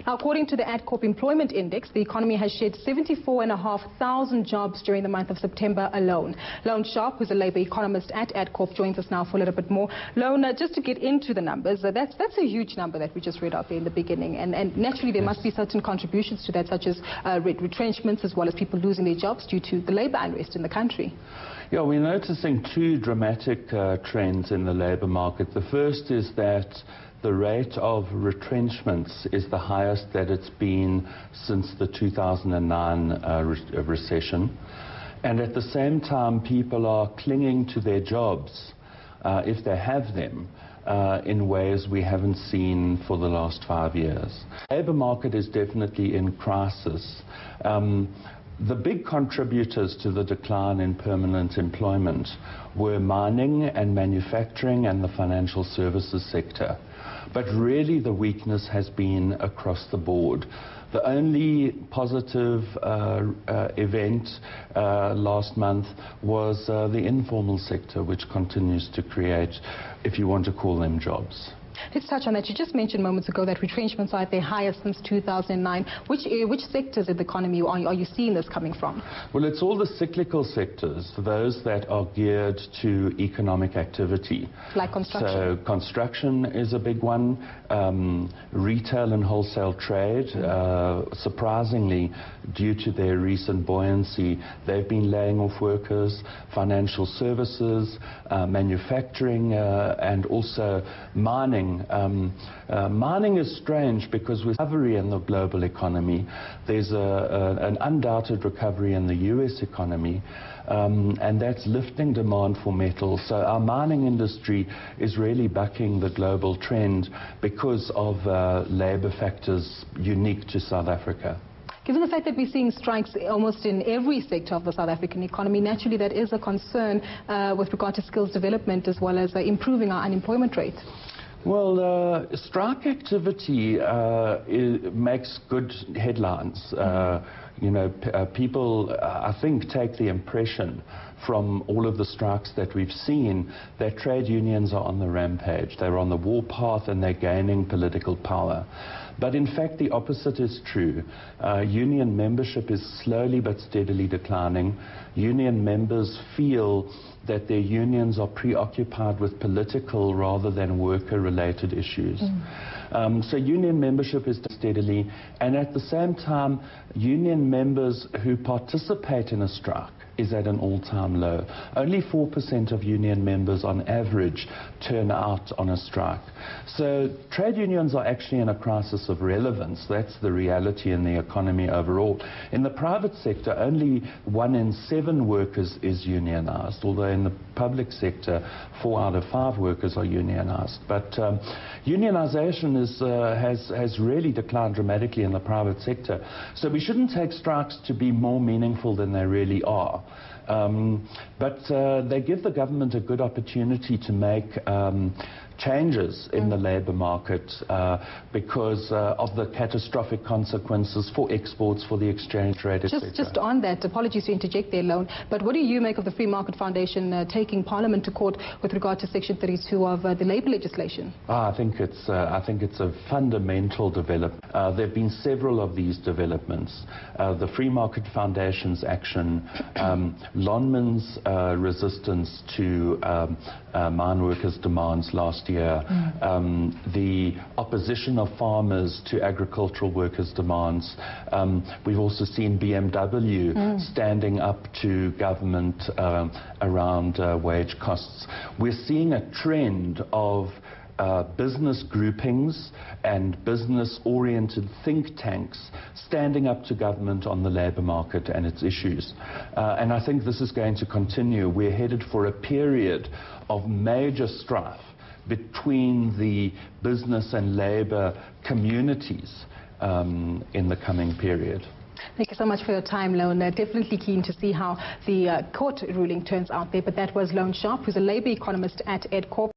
Now, according to the Adcorp Employment Index, the economy has shed 74,500 jobs during the month of September alone. Lone Sharp, who's a labour economist at Adcorp, joins us now for a little bit more. Lone, just to get into the numbers, that's a huge number that we just read out there in the beginning, and naturally there must be certain contributions to that, such as retrenchments, as well as people losing their jobs due to the labour unrest in the country. Yeah, we're noticing two dramatic trends in the labour market. The first is that the rate of retrenchments is the highest that it's been since the 2009 recession. And at the same time, people are clinging to their jobs, if they have them, in ways we haven't seen for the last 5 years. The labour market is definitely in crisis. The big contributors to the decline in permanent employment were mining and manufacturing and the financial services sector. But really the weakness has been across the board. The only positive event last month was the informal sector, which continues to create, if you want to call them, jobs. Let's touch on that. You just mentioned moments ago that retrenchments are at their highest since 2009. Which sectors of the economy are you seeing this coming from? Well, it's all the cyclical sectors, those that are geared to economic activity. Like construction? So construction is a big one. Retail and wholesale trade, surprisingly, due to their recent buoyancy, they've been laying off workers. Financial services, manufacturing, and also mining. Mining is strange because with recovery in the global economy, there's an undoubted recovery in the US economy, and that's lifting demand for metals. So our mining industry is really bucking the global trend because of labour factors unique to South Africa. Given the fact that we're seeing strikes almost in every sector of the South African economy, naturally that is a concern with regard to skills development as well as improving our unemployment rate. Well, strike activity makes good headlines. You know, people, I think, take the impression from all of the strikes that we've seen that trade unions are on the rampage. They're on the warpath and they're gaining political power. But in fact, the opposite is true. Union membership is slowly but steadily declining. Union members feel that their unions are preoccupied with political rather than worker-related issues. So union membership is steadily, and at the same time, union members who participate in a strike is at an all-time low. Only 4% of union members on average turn out on a strike. So trade unions are actually in a crisis of relevance. That's the reality in the economy overall. In the private sector, only 1 in 7 workers is unionized, although in the public sector, 4 out of 5 workers are unionized. But unionization has really declined dramatically in the private sector. So we shouldn't take strikes to be more meaningful than they really are. But they give the government a good opportunity to make changes in the labour market because of the catastrophic consequences for exports, for the exchange rate, etc. Just on that, apologies to interject there, Lone, but what do you make of the Free Market Foundation taking Parliament to court with regard to Section 32 of the labour legislation? I think it's a fundamental development. There have been several of these developments. The Free Market Foundation's action, Lonmin's resistance to mine workers' demands last year, the opposition of farmers to agricultural workers' demands. We've also seen BMW standing up to government around wage costs. We're seeing a trend of business groupings and business-oriented think tanks standing up to government on the labour market and its issues. And I think this is going to continue. We're headed for a period of major strife between the business and labour communities in the coming period. Thank you so much for your time, Lone. Definitely keen to see how the court ruling turns out there. But that was Lone Sharp, who's a labour economist at Adcorp.